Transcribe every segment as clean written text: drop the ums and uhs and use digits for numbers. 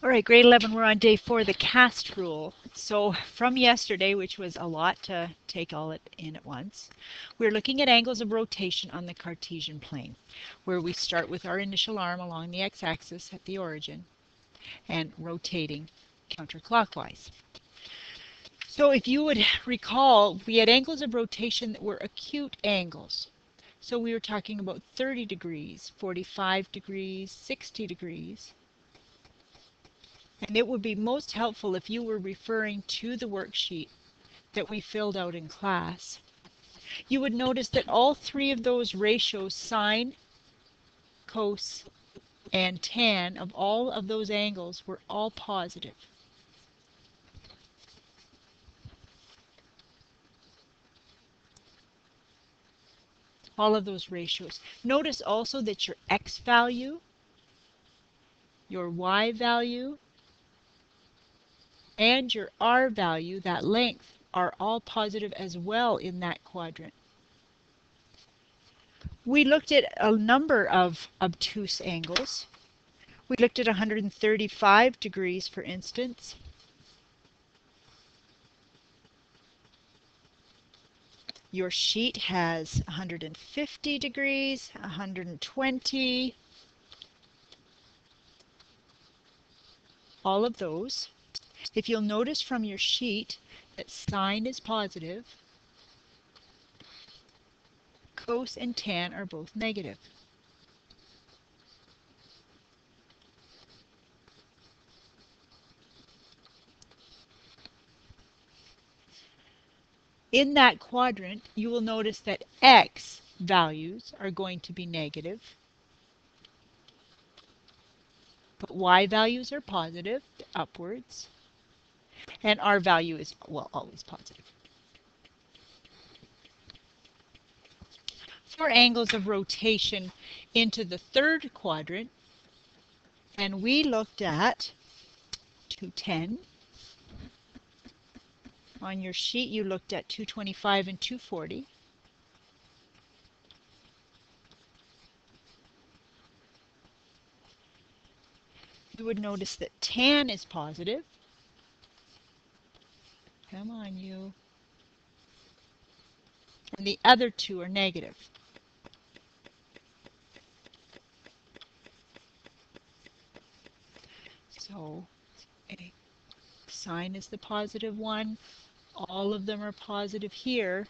All right, grade 11, we're on day 4, the cast rule. So from yesterday, which was a lot to take all it in at once, we're looking at angles of rotation on the Cartesian plane, where we start with our initial arm along the x-axis at the origin and rotating counterclockwise. So if you would recall, we had angles of rotation that were acute angles. So we were talking about 30 degrees, 45 degrees, 60 degrees. And it would be most helpful if you were referring to the worksheet that we filled out in class. You would notice that all three of those ratios, sine, cos, and tan, of all of those angles were all positive. All of those ratios. Notice also that your x value, your y value, and your r value, that length, are all positive as well in that quadrant. We looked at a number of obtuse angles. We looked at 135 degrees, for instance. Your sheet has 150 degrees, 120, all of those. If you'll notice from your sheet that sine is positive, cos and tan are both negative. In that quadrant, you will notice that x values are going to be negative, but y values are positive, upwards, and r value is, well, always positive. For angles of rotation into the third quadrant, and we looked at 210. On your sheet, you looked at 225 and 240. You would notice that tan is positive. Come on, you. And the other two are negative. So sine is the positive one. All of them are positive here.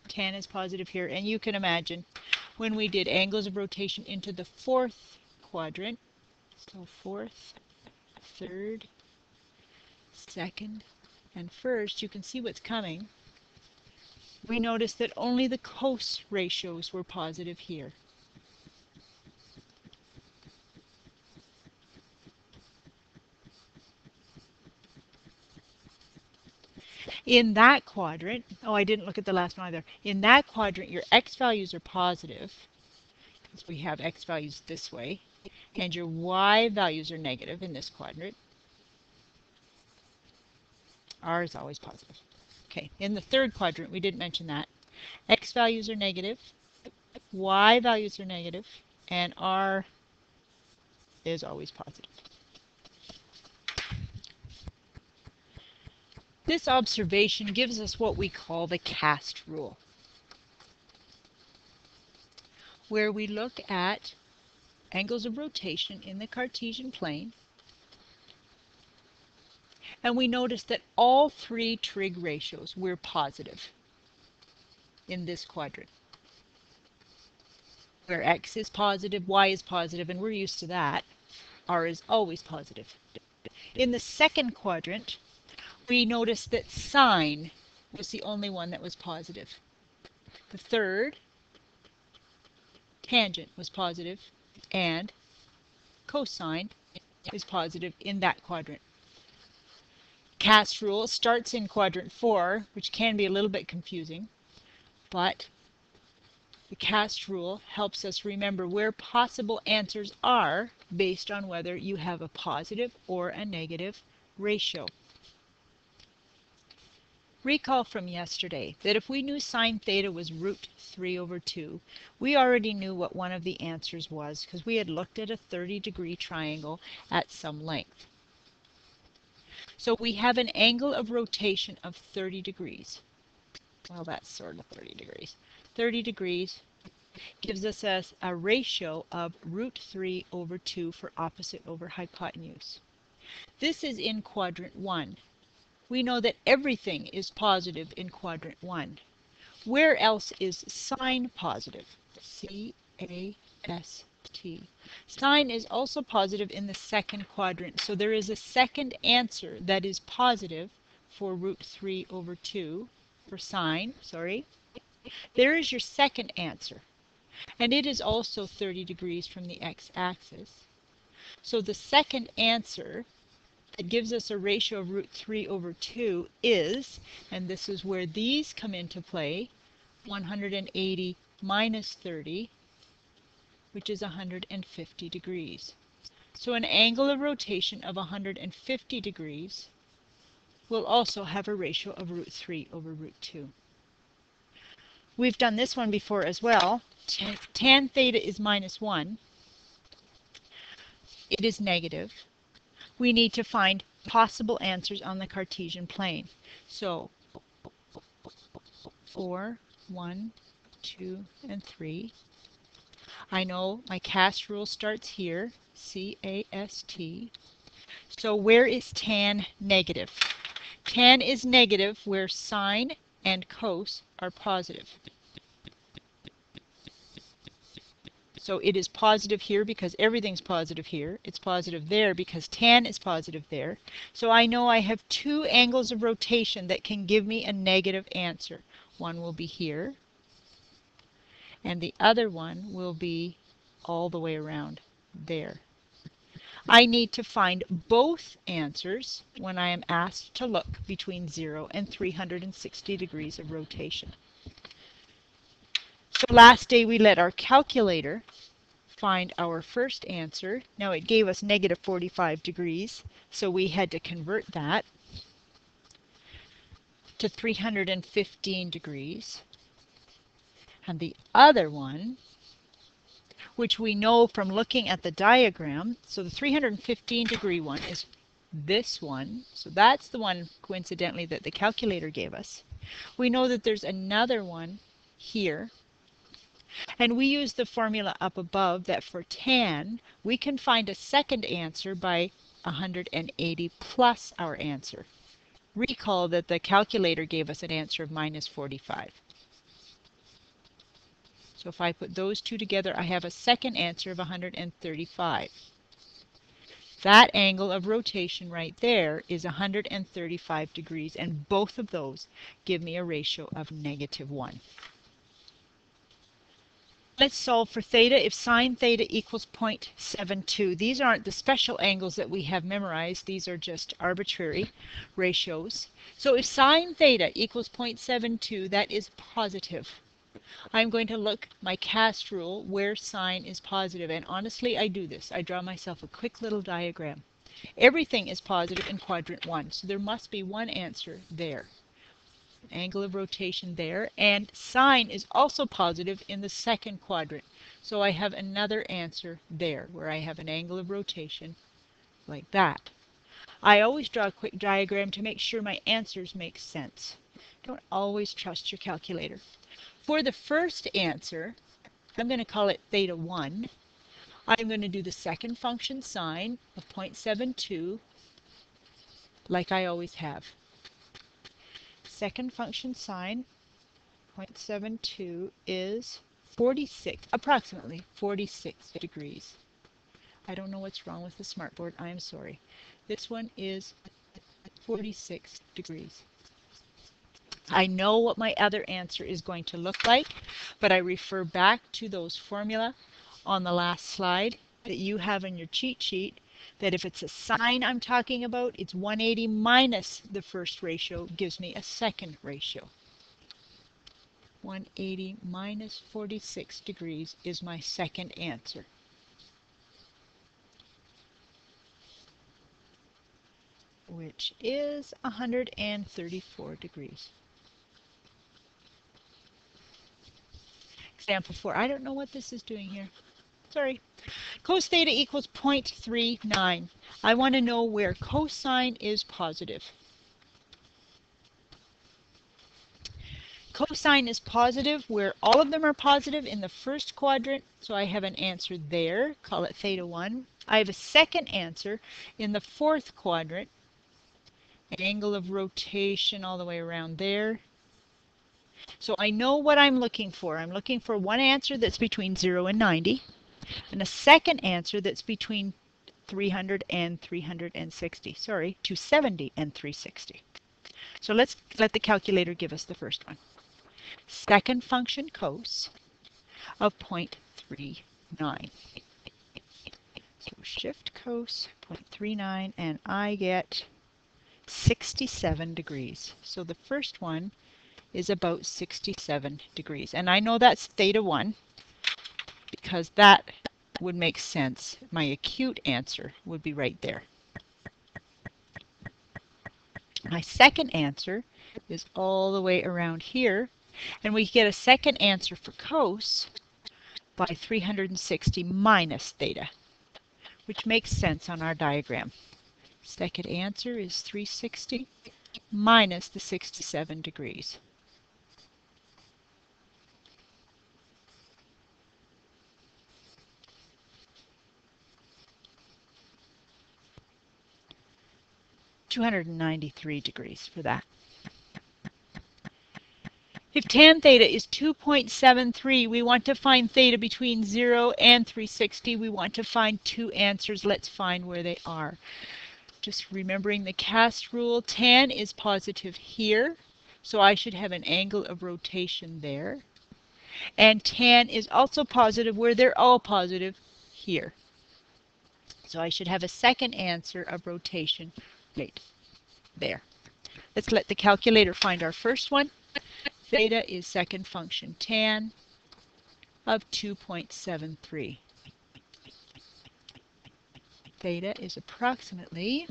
Tan is positive here. And you can imagine when we did angles of rotation into the fourth quadrant, so fourth, third, second, and first, you can see what's coming. We noticed that only the cos ratios were positive here. In that quadrant, oh, I didn't look at the last one either. In that quadrant, your x values are positive, because we have x values this way, and your y values are negative in this quadrant. R is always positive. Okay, in the third quadrant, we didn't mention that. X values are negative, y values are negative, and R is always positive. This observation gives us what we call the cast rule, where we look at angles of rotation in the Cartesian plane, and we notice that all three trig ratios were positive in this quadrant, where x is positive, y is positive, and we're used to that. R is always positive. In the second quadrant, we noticed that sine was the only one that was positive. The third, tangent, was positive, and cosine is positive in that quadrant. Cast rule starts in quadrant 4, which can be a little bit confusing, but the cast rule helps us remember where possible answers are based on whether you have a positive or a negative ratio. Recall from yesterday that if we knew sine theta was root 3 over 2, we already knew what one of the answers was because we had looked at a 30-degree triangle at some length. So we have an angle of rotation of 30 degrees. Well, that's sort of 30 degrees. 30 degrees gives us a ratio of root 3 over 2 for opposite over hypotenuse. This is in quadrant 1. We know that everything is positive in quadrant 1. Where else is sine positive? C-A-S-T. Sine is also positive in the second quadrant. So there is a second answer that is positive for root 3 over 2 for sine. Sorry. There is your second answer. And it is also 30 degrees from the x-axis. So the second answer that gives us a ratio of root 3 over 2 is, and this is where these come into play, 180 minus 30, which is 150 degrees. So an angle of rotation of 150 degrees will also have a ratio of root 3 over root 2. We've done this one before as well. Tan theta is minus 1. It is negative. We need to find possible answers on the Cartesian plane. So 4, 1, 2, and 3. I know my cast rule starts here, C-A-S-T. So where is tan negative? Tan is negative where sine and cos are positive. So it is positive here because everything's positive here. It's positive there because tan is positive there. So I know I have two angles of rotation that can give me a negative answer. One will be here, and the other one will be all the way around there. I need to find both answers when I am asked to look between 0 and 360 degrees of rotation. So last day we let our calculator find our first answer. Now it gave us negative 45 degrees, so we had to convert that to 315 degrees. And the other one, which we know from looking at the diagram, so the 315 degree one is this one. So that's the one, coincidentally, that the calculator gave us. We know that there's another one here. And we use the formula up above that for tan, we can find a second answer by 180 plus our answer. Recall that the calculator gave us an answer of minus 45. So if I put those two together, I have a second answer of 135. That angle of rotation right there is 135 degrees, and both of those give me a ratio of -1. Let's solve for theta. If sine theta equals 0.72, these aren't the special angles that we have memorized. These are just arbitrary ratios. So if sine theta equals 0.72, that is positive. I'm going to look my cast rule where sine is positive. And honestly, I do this. I draw myself a quick little diagram. Everything is positive in quadrant 1, so there must be one answer there. Angle of rotation there, and sine is also positive in the second quadrant. So I have another answer there where I have an angle of rotation like that. I always draw a quick diagram to make sure my answers make sense. Don't always trust your calculator. For the first answer, I'm going to call it theta 1. I'm going to do the second function sine of 0.72 like I always have. Second function sine 0.72 is 46, approximately 46 degrees. I don't know what's wrong with the smartboard. I am sorry. This one is 46 degrees. I know what my other answer is going to look like, but I refer back to those formula on the last slide that you have in your cheat sheet, that if it's a sine I'm talking about, it's 180 minus the first ratio gives me a second ratio. 180 minus 46 degrees is my second answer. Which is 134 degrees. Example 4. I don't know what this is doing here. sorry. Cos theta equals 0.39. I want to know where cosine is positive. Cosine is positive where all of them are positive in the first quadrant, so I have an answer there, call it theta 1. I have a second answer in the fourth quadrant, angle of rotation all the way around there. So I know what I'm looking for. I'm looking for one answer that's between 0 and 90, and a second answer that's between 300 and 360. Sorry, 270 and 360. So let's let the calculator give us the first one. Second function cos of 0.39. So shift cos 0.39 and I get 67 degrees. So the first one is about 67 degrees. And I know that's theta 1 because that would make sense. My acute answer would be right there. My second answer is all the way around here. And we get a second answer for cos by 360 minus theta, which makes sense on our diagram. Second answer is 360 minus the 67 degrees. $293 degrees for that. If tan theta is 2.73, we want to find theta between 0 and 360. We want to find two answers. Let's find where they are. Just remembering the cast rule, tan is positive here, so I should have an angle of rotation there. And tan is also positive where they're all positive here. So I should have a second answer of rotation right there. Let's let the calculator find our first one. Theta is second function tan of 2.73. Theta is approximately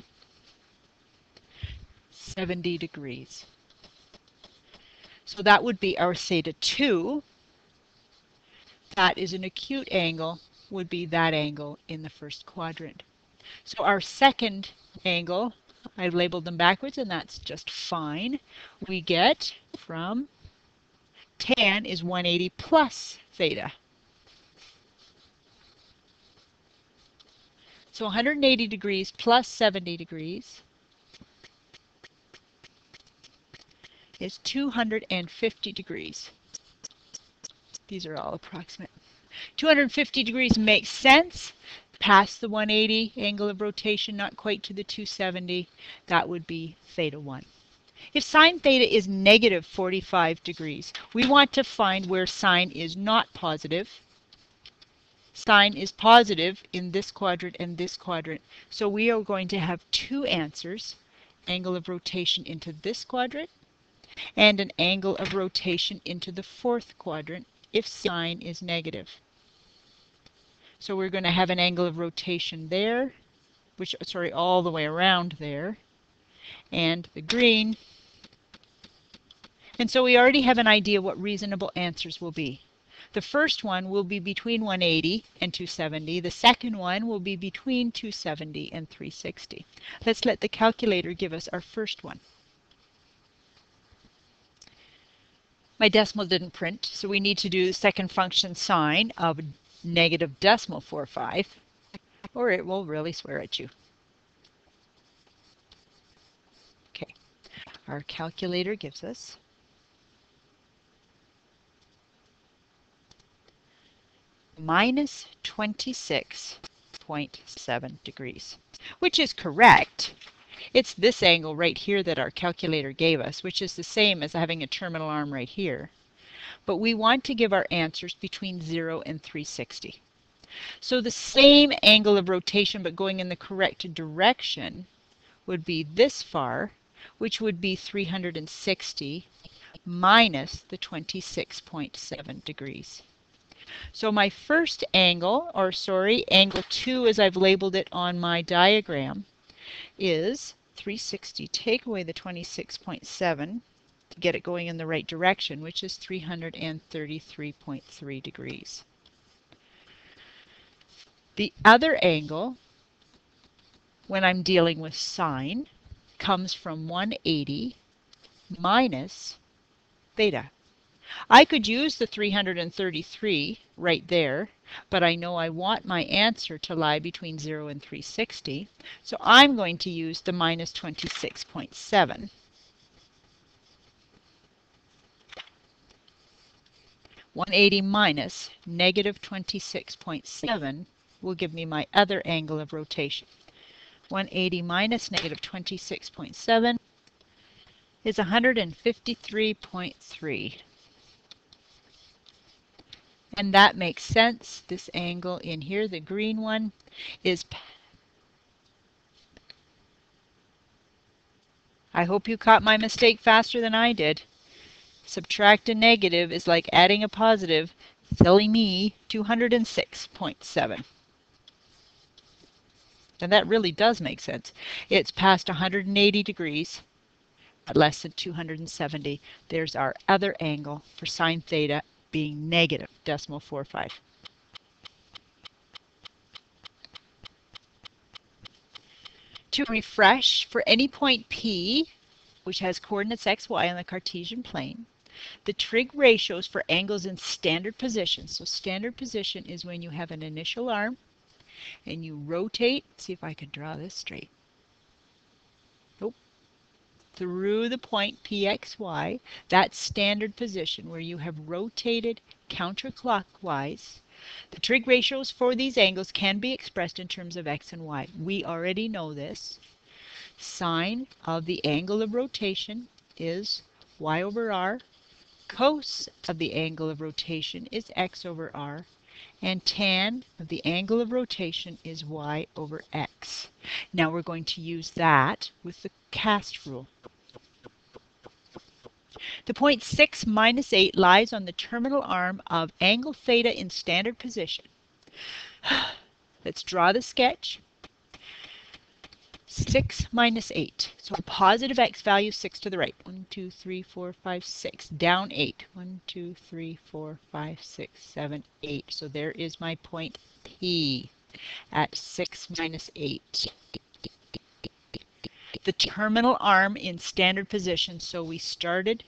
70 degrees. So that would be our theta 2. That is an acute angle, would be that angle in the first quadrant. So our second angle, I've labeled them backwards and that's just fine. We get from tan is 180 plus theta. So 180 degrees plus 70 degrees is 250 degrees. These are all approximate. 250 degrees makes sense. Past the 180, angle of rotation not quite to the 270, that would be theta 1. If sine theta is negative 45 degrees, we want to find where sine is not positive. Sine is positive in this quadrant and this quadrant. So we are going to have two answers, angle of rotation into this quadrant and an angle of rotation into the fourth quadrant if sine is negative. So we're going to have an angle of rotation there, which, sorry, all the way around there, and the green. And so we already have an idea what reasonable answers will be. The first one will be between 180 and 270. The second one will be between 270 and 360. Let's let the calculator give us our first one. My decimal didn't print, so we need to do the second function sine of negative decimal 45, or it will really swear at you. Okay, our calculator gives us minus 26.7 degrees, which is correct. It's this angle right here that our calculator gave us, which is the same as having a terminal arm right here. But we want to give our answers between 0 and 360. So the same angle of rotation but going in the correct direction would be this far, which would be 360 minus the 26.7 degrees. So my first angle, or sorry, angle 2 as I've labeled it on my diagram, is 360. Take away the 26.7 to get it going in the right direction, which is 333.3 degrees. The other angle, when I'm dealing with sine, comes from 180 minus theta. I could use the 333 right there, but I know I want my answer to lie between 0 and 360, so I'm going to use the minus 26.7. 180 minus negative 26.7 will give me my other angle of rotation. 180 minus negative 26.7 is 153.3. And that makes sense. This angle in here, the green one, is... I hope you caught my mistake faster than I did. Subtract a negative is like adding a positive. Silly me, 206.7. And that really does make sense. It's past 180 degrees at less than 270. There's our other angle for sine theta being negative 0.45. To refresh, for any point P, which has coordinates x, y on the Cartesian plane, the trig ratios for angles in standard position. So standard position is when you have an initial arm and you rotate. See if I can draw this straight. Nope. Through the point PXY, that's standard position where you have rotated counterclockwise. The trig ratios for these angles can be expressed in terms of x and y. We already know this. Sine of the angle of rotation is y over r. Cos of the angle of rotation is x over r. And tan of the angle of rotation is y over x. Now we're going to use that with the cast rule. The point 6 minus 8 lies on the terminal arm of angle theta in standard position. Let's draw the sketch. 6 minus 8. So a positive x value, 6 to the right. 1, 2, 3, 4, 5, 6. Down 8. 1, 2, 3, 4, 5, 6, 7, 8. So there is my point P at 6 minus 8. The terminal arm in standard position. So we started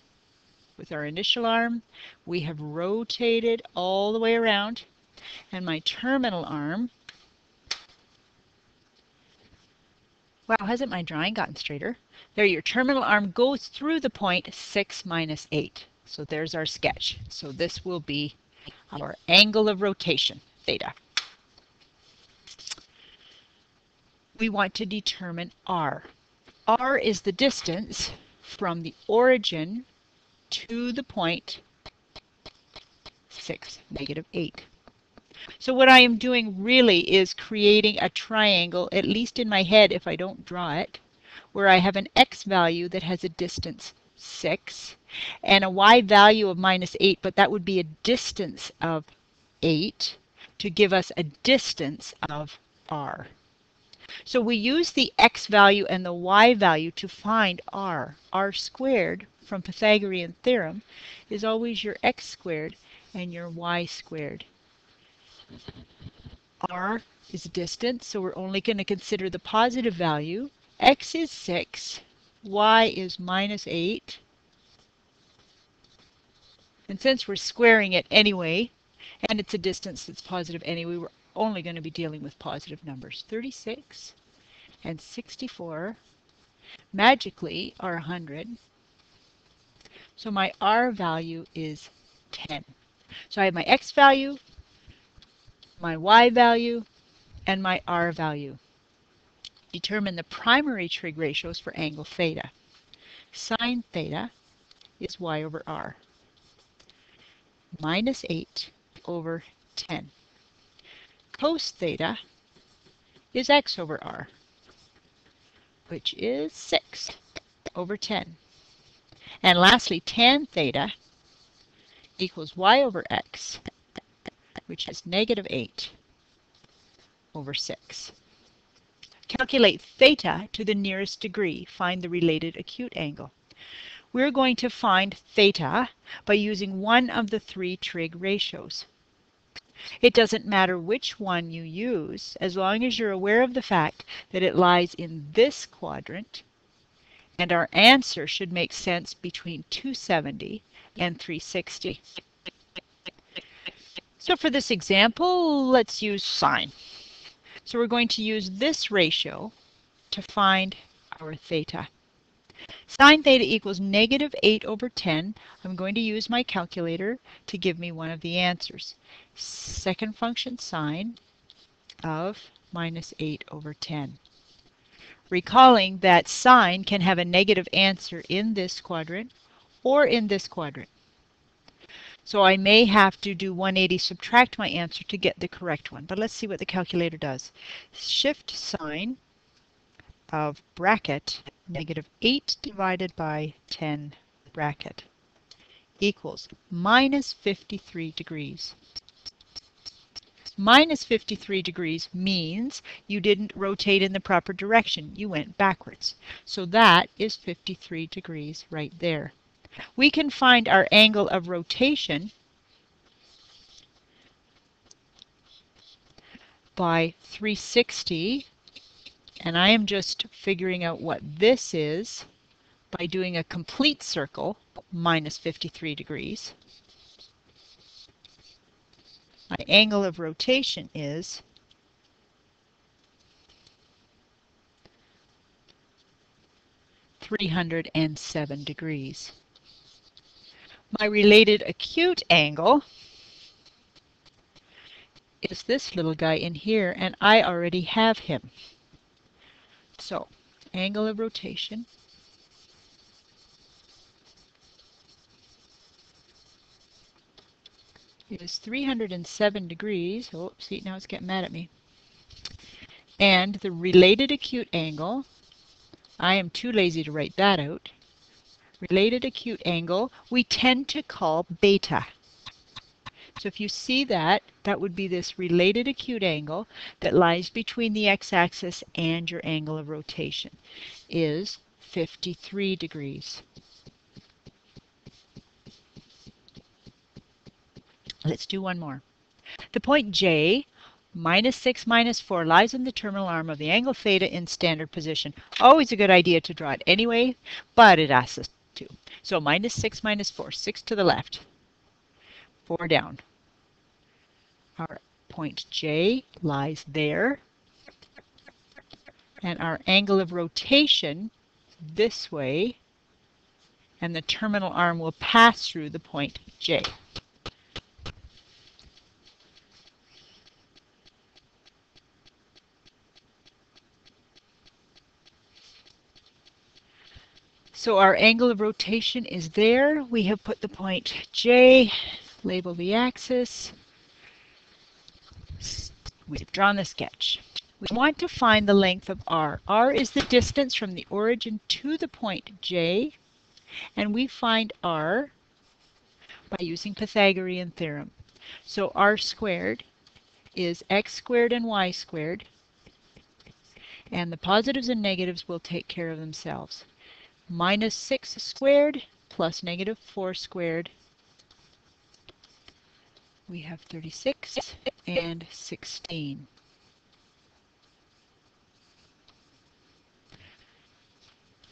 with our initial arm. We have rotated all the way around. And my terminal arm... Wow, hasn't my drawing gotten straighter? There, your terminal arm goes through the point 6 minus 8. So there's our sketch. So this will be our angle of rotation, theta. We want to determine r. R is the distance from the origin to the point 6, negative 8. So what I am doing really is creating a triangle, at least in my head if I don't draw it, where I have an x value that has a distance 6 and a y value of minus 8, but that would be a distance of 8 to give us a distance of r. So we use the x value and the y value to find r. R squared from Pythagorean theorem is always your x squared and your y squared. R is a distance, so we're only going to consider the positive value. X is 6, y is minus 8. And since we're squaring it anyway, and it's a distance that's positive anyway, we're only going to be dealing with positive numbers. 36 and 64 magically are 100. So my r value is 10. So I have my x value, my y value, and my r value. Determine the primary trig ratios for angle theta. Sine theta is y over r. Minus 8 over 10. Cos theta is x over r, which is 6 over 10. And lastly, tan theta equals y over x, which is negative 8 over 6. Calculate theta to the nearest degree. Find the related acute angle. We're going to find theta by using one of the three trig ratios. It doesn't matter which one you use, as long as you're aware of the fact that it lies in this quadrant, and our answer should make sense between 270 and 360. So for this example, let's use sine. So we're going to use this ratio to find our theta. Sine theta equals negative 8 over 10. I'm going to use my calculator to give me one of the answers. Second function sine of minus 8 over 10. Recalling that sine can have a negative answer in this quadrant or in this quadrant. So I may have to do 180 subtract my answer to get the correct one. But let's see what the calculator does. Shift sine of bracket negative 8 divided by 10 bracket equals minus 53 degrees. Minus 53 degrees means you didn't rotate in the proper direction. You went backwards. So that is 53 degrees right there. We can find our angle of rotation by 360, and I am just figuring out what this is by doing a complete circle, minus 53 degrees. My angle of rotation is 307 degrees. My related acute angle is this little guy in here, and I already have him. So, angle of rotation is 307 degrees. Oh, see, now it's getting mad at me. And the related acute angle, I am too lazy to write that out. Related acute angle, we tend to call beta. So if you see that, that would be this related acute angle that lies between the x-axis and your angle of rotation, is 53 degrees. Let's do one more. The point J, minus 6 minus 4, lies in the terminal arm of the angle theta in standard position. Always a good idea to draw it anyway, but it asks us to. So minus 6 minus 4, 6 to the left, 4 down. Our point J lies there, and our angle of rotation this way, and the terminal arm will pass through the point J. So our angle of rotation is there. We have put the point J, label the axis. We've drawn the sketch. We want to find the length of R. R is the distance from the origin to the point J, and we find R by using Pythagorean theorem. So R squared is x squared and y squared, and the positives and negatives will take care of themselves. Minus 6 squared plus negative 4 squared. We have 36 and 16.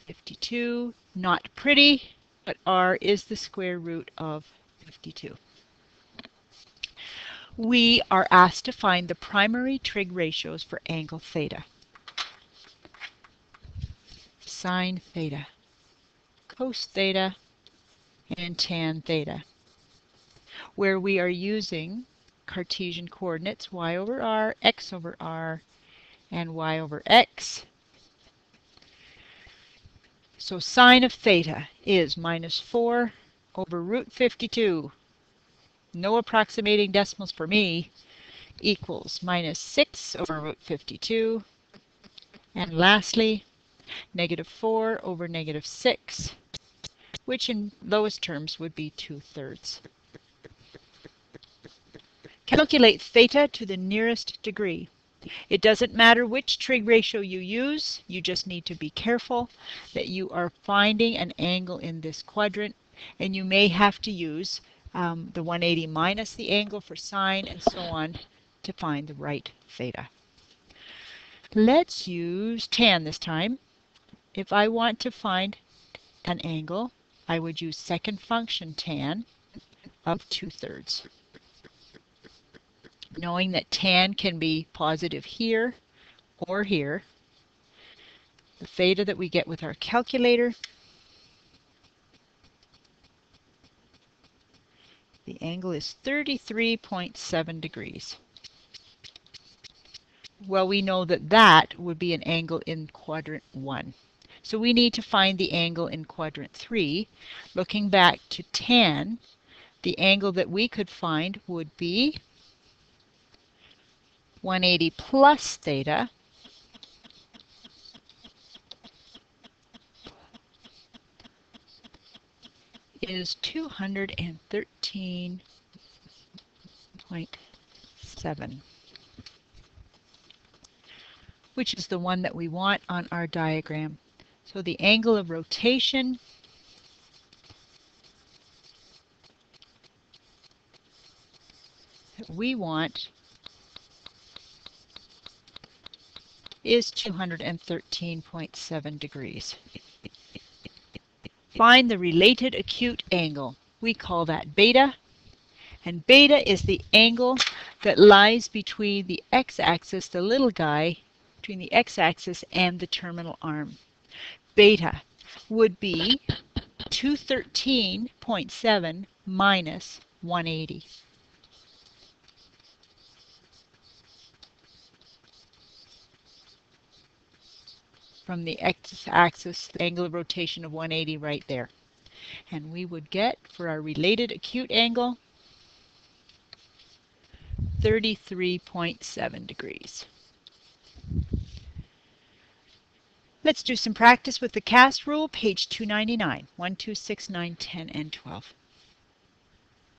(52), not pretty, but R is the square root of 52. We are asked to find the primary trig ratios for angle theta. Sine theta, cos theta, and tan theta, where we are using Cartesian coordinates y over r, x over r, and y over x. So sine of theta is minus 4 over root 52. No approximating decimals for me, equals minus 6 over root 52. And lastly, negative 4 over negative 6, which in lowest terms would be 2/3. Calculate theta to the nearest degree. It doesn't matter which trig ratio you use, you just need to be careful that you are finding an angle in this quadrant, and you may have to use the 180 minus the angle for sine, and so on to find the right theta. Let's use tan this time. If I want to find an angle, I would use second function tan of 2/3. Knowing that tan can be positive here or here, the theta that we get with our calculator, the angle is 33.7 degrees. Well, we know that that would be an angle in quadrant 1. So we need to find the angle in quadrant 3. Looking back to tan, the angle that we could find would be 180 plus theta is 213.7, which is the one that we want on our diagram. So the angle of rotation that we want is 213.7 degrees. Find the related acute angle. We call that beta, and beta is the angle that lies between the x-axis, the little guy, between the x-axis and the terminal arm. Beta would be 213.7 minus 180. From the x-axis, the angle of rotation of 180 right there. And we would get, for our related acute angle, 33.7 degrees. Let's do some practice with the cast rule, page 299, 1, 2, 6, 9, 10, and 12.